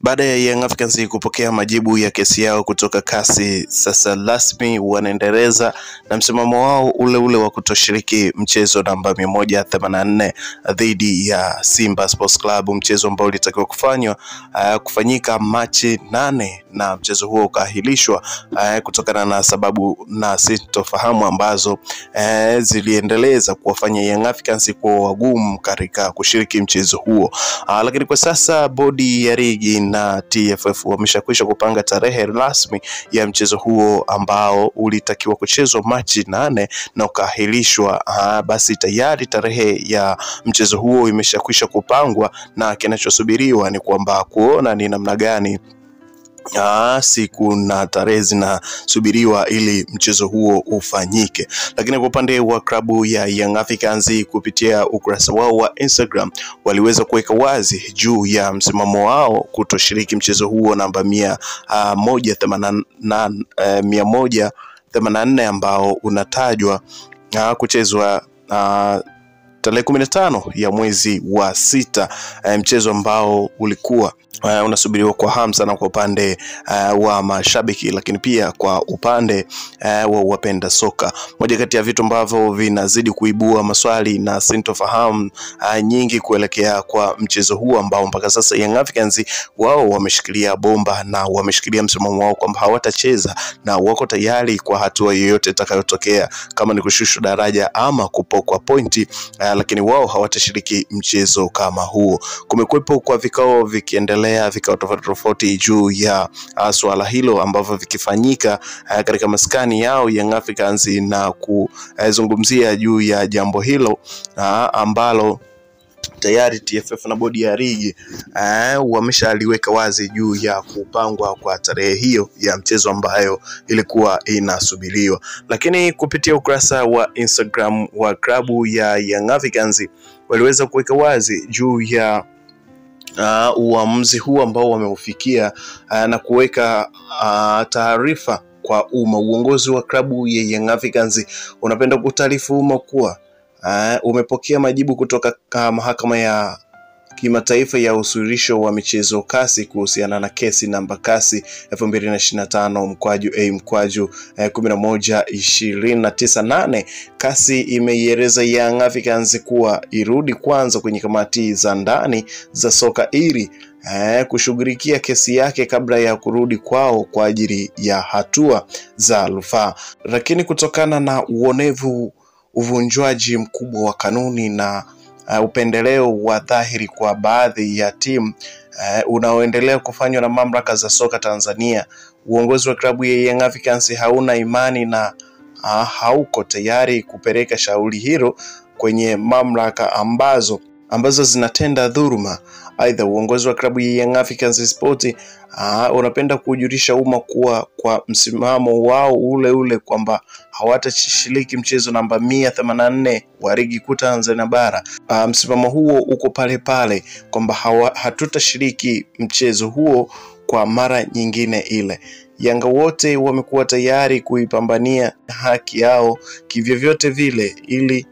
Baada ya Young Africans kupokea majibu ya kesi yao kutoka CAS, sasa rasmi wanaendeleza na msimamo wao ule wa kutoshiriki mchezo namba 184 dhidi ya Simba Sports Club, mchezo ambao ulitakiwa kufanyika Machi 8 na mchezo huo ukaahirishwa kutokana na sababu na sintofahamu ambazo ziliendeleza kuwafanya Young Africans kuwa wagumu katika kushiriki mchezo huo. Lakini kwa sasa bodi ya ligi na TFF wameshakwisha kupanga tarehe rasmi ya mchezo huo ambao ulitakiwa kuchezwa Machi 8 na ukaahirishwa. Basi tayari tarehe ya mchezo huo imeshakwisha kupangwa na kinachosubiriwa ni kwamba kuona ni namna gani siku na tarehe zinasubiriwa ili mchezo huo ufanyike. Lakini kwa upande wa klabu ya Young Africans kupitia ukurasa wao wa Instagram waliweza kuweka wazi juu ya msimamo wao kutoshiriki mchezo huo namba 184 ambao unatajwa kuchezwa tarehe 15 ya mwezi wa 6, mchezo ambao ulikuwa unasubiriwa kwa hamu sana kwa upande wa mashabiki, lakini pia kwa upande wa wapenda soka. Moja kati ya vitu ambavyo vinazidi kuibua maswali na sintofahamu nyingi kuelekea kwa mchezo huu ambao mpaka sasa Young Africans wao wameshikilia bomba na wameshikilia msimamo wao kwamba hawatacheza na wako tayari kwa hatua yoyote itakayotokea, kama ni kushushwa daraja ama kupokwa pointi, lakini wao hawatashiriki mchezo kama huo. Kumekuwepo kwa vikao vikiendelea, vikao tofauti juu ya swala hilo ambavyo vikifanyika katika maskani yao Young Africans na kuzungumzia juu ya jambo hilo ambalo tayari TFF na bodi ya ligi wameshaliweka wazi juu ya kupangwa kwa tarehe hiyo ya mchezo ambayo ilikuwa inasubiriwa. Lakini kupitia ukurasa wa Instagram wa klabu ya Young Africans waliweza kuweka wazi juu ya uamuzi huu ambao wameufikia na kuweka taarifa kwa umma. Uongozi wa klabu ya Young Africans unapenda kutaarifu umma kuwa umepokea majibu kutoka mahakama ya kimataifa ya usuluhisho wa michezo CAS kuhusiana na kesi namba CAS 2025/A/1129. CAS imeieleza Young Africans kuwa irudi kwanza kwenye kamati za ndani za soka ili kushughulikia kesi yake kabla ya kurudi kwao kwa ajili ya hatua za rufaa. Lakini kutokana na uonevu, uvunjwaji mkubwa wa kanuni na upendeleo wa dhahiri kwa baadhi ya timu unaoendelea kufanywa na mamlaka za soka Tanzania, uongozi wa klabu ya Young Africans hauna imani na hauko tayari kupeleka shauri hilo kwenye mamlaka ambazo zinatenda dhuluma. Aidha, uongozi wa klabu ya Young Africans Sport unapenda kujulisha umma kuwa kwa msimamo wao ule kwamba hawatashiriki mchezo namba 184 wa ligi kuu Tanzania bara. Msimamo huo uko pale kwamba hatutashiriki mchezo huo kwa mara nyingine ile. Yanga wote wamekuwa tayari kuipambania haki yao kivyovyote vile ili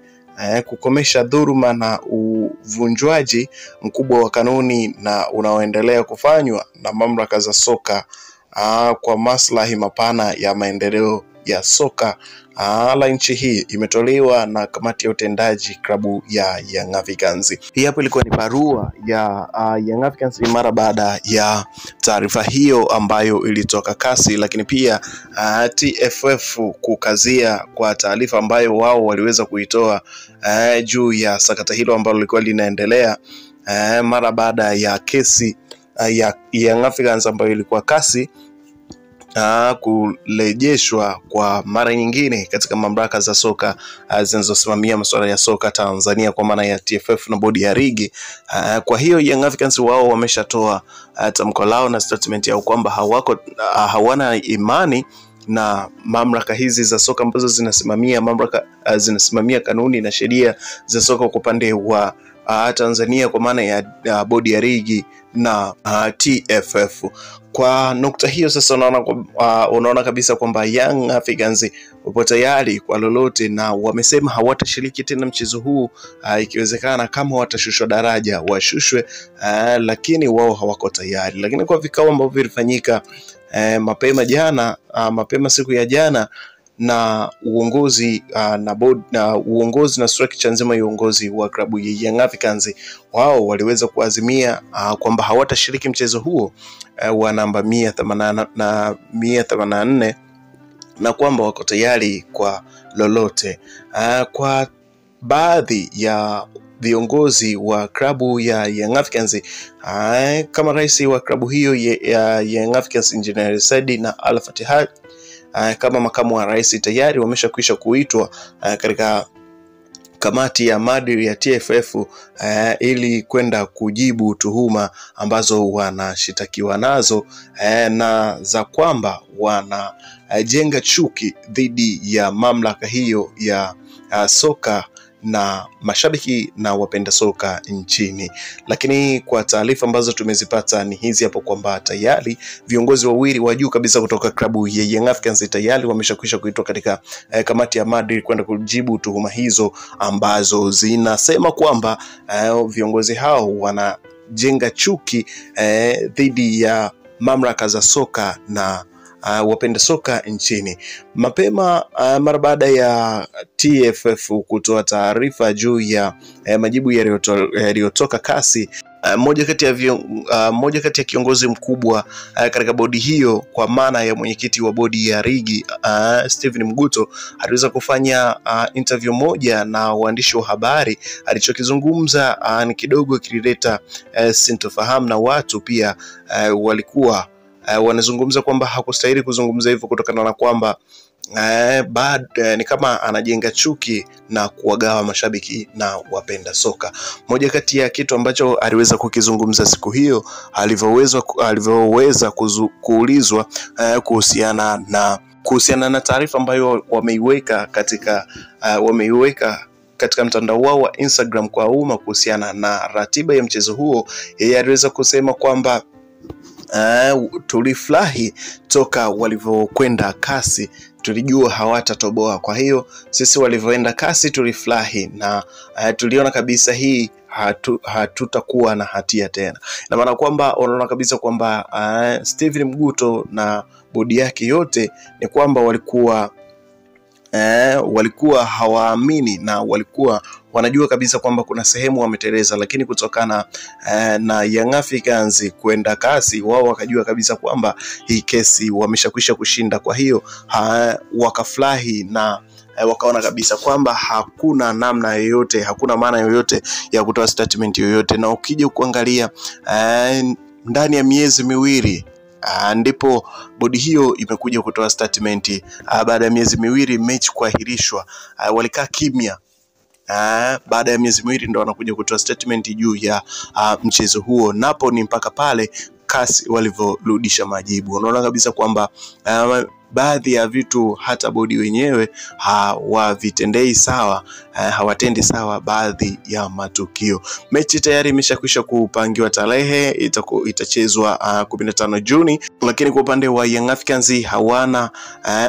kukomesha dhuluma na uvunjwaji mkubwa wa kanuni na unaoendelea kufanywa na mamlaka za soka kwa maslahi mapana ya maendeleo ya soka la nchi hii. Imetolewa na kamati ya utendaji klabu ya Young Africans. Hii hapo ilikuwa ni barua ya Young Africans mara baada ya taarifa hiyo ambayo ilitoka CAS, lakini pia TFF kukazia kwa taarifa ambayo wao waliweza kuitoa juu ya sakata hilo ambalo lilikuwa linaendelea mara baada ya kesi ya Young Africans ambayo ilikuwa CAS kurejeshwa kwa mara nyingine katika mamlaka za soka zinazosimamia masuala ya soka Tanzania kwa maana ya TFF na bodi ya ligi. Kwa hiyo Young Africans wao wameshatoa tamko lao na statement yao kwamba hawana imani na mamlaka hizi za soka ambazo zinasimamia kanuni na sheria za soka kwa upande wa Tanzania kwa maana ya bodi ya ligi na TFF. Kwa nukta hiyo sasa unaona kabisa kwamba Young Africans wapo tayari kwa lolote, na wamesema hawatashiriki tena mchezo huu. Ikiwezekana kama watashushwa daraja washushwe, lakini wao hawako tayari. Lakini kwa vikao ambavyo vilifanyika mapema siku ya jana na uongozi na board na uongozi na structure nzima ya uongozi wa klabu ya Young Africans, wao waliweza kuazimia kwamba hawatashiriki mchezo huo wa namba 184 na kwamba wako tayari kwa lolote. Kwa baadhi ya viongozi wa klabu ya Young Africans, kama rais wa klabu hiyo ya Young Africans Engineer Said na Al Fatihah, kama makamu wa rais tayari wameshakwisha kuitwa katika kamati ya maadili ya TFF ili kwenda kujibu tuhuma ambazo wanashitakiwa nazo, na za kwamba wanajenga chuki dhidi ya mamlaka hiyo ya soka na mashabiki na wapenda soka nchini. Lakini kwa taarifa ambazo tumezipata ni hizi hapo, kwamba tayari viongozi wawili wa juu kabisa kutoka klabu ya Young Africans tayari wameshakwisha kuitwa katika kamati ya maadili kwenda kujibu tuhuma hizo ambazo zinasema kwamba viongozi hao wanajenga chuki dhidi ya mamlaka za soka na wapenda soka nchini. Mapema mara baada ya TFF kutoa taarifa juu ya majibu yaliyotoka kasi, moja kati ya kiongozi mkubwa katika bodi hiyo, kwa maana ya mwenyekiti wa bodi ya ligi Steven Mguto, aliweza kufanya interview moja na waandishi wa habari. Alichokizungumza ni kidogo kilileta sintofahamu, na watu pia walikuwa wanazungumza kwamba hakustahili kuzungumza hivyo kutokana na kwamba ni kama anajenga chuki na kuwagawa mashabiki na wapenda soka. Moja kati ya kitu ambacho aliweza kukizungumza siku hiyo, alivyoweza kuulizwa kuhusiana na taarifa ambayo wameiweka katika mtandao wao wa Instagram kwa umma kuhusiana na ratiba ya mchezo huo, yeye aliweza kusema kwamba tulifurahi toka walivyokwenda kasi, tulijua hawatatoboa. Kwa hiyo sisi walivyoenda kasi tulifurahi, na tuliona kabisa hii hatutakuwa na hatia tena. Na maana kwamba unaona kabisa kwamba Steven Mguto na bodi yake yote ni kwamba walikuwa hawaamini, na walikuwa wanajua kabisa kwamba kuna sehemu wameteleza, lakini kutokana na Young Africans kwenda kasi, wao wakajua kabisa kwamba hii kesi wameshakwisha kushinda. Kwa hiyo wakafurahi na wakaona kabisa kwamba hakuna namna yoyote, hakuna maana yoyote ya kutoa statement yoyote. Na ukija kuangalia ndani ya miezi miwili ndipo bodi hiyo imekuja kutoa statement baada ya miezi miwili mechi kuahirishwa. Walikaa kimya, baada ya miezi miwili ndio wanakuja kutoa statement juu ya mchezo huo, napo ni mpaka pale kasi walivyorudisha majibu. Unaona kabisa kwamba baadhi ya vitu hata bodi wenyewe hawavitendei sawa, hawatendi sawa baadhi ya matukio. Mechi tayari imeshakwisha kupangiwa tarehe, itachezwa 15 Juni, lakini kwa upande wa Young Africans hawana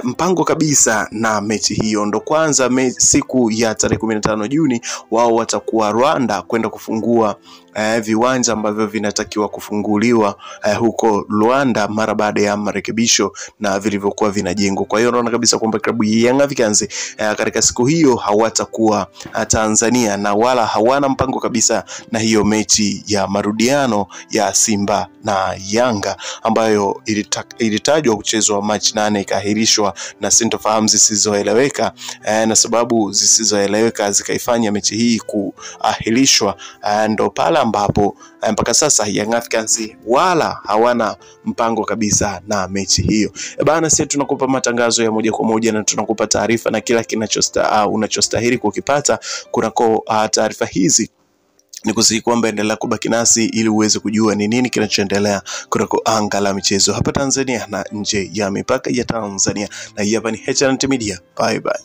mpango kabisa na mechi hiyo. Ndo kwanza siku ya tarehe 15 Juni wao watakuwa Rwanda kwenda kufungua viwanja ambavyo vinatakiwa kufunguliwa huko Rwanda mara baada ya marekebisho na vilivyokuwa vinajengwa. Kwa hiyo unaona kabisa kwamba klabu ya Young Africans katika siku hiyo hawatakuwa Tanzania, na wala hawana mpango kabisa na hiyo mechi ya marudiano ya Simba na Yanga ambayo ilitajwa kuchezwa March 8 ikaahirishwa na sintofahamu zisizoeleweka, na sababu zisizoeleweka zikaifanya mechi hii kuahirishwa. Ndo pala ambapo mpaka sasa Young Africans wala hawana mpango kabisa na mechi hiyo. Bana, sisi tunakupa matangazo ya moja kwa moja na tunakupa taarifa na kila unachostahili kukipata kunako taarifa hizi. Nikusihi kwamba endelea kubaki nasi ili uweze kujua ni nini kinachoendelea kunako anga la michezo hapa Tanzania na nje ya mipaka ya Tanzania. Na hapa ni HNT Media. Bye bye.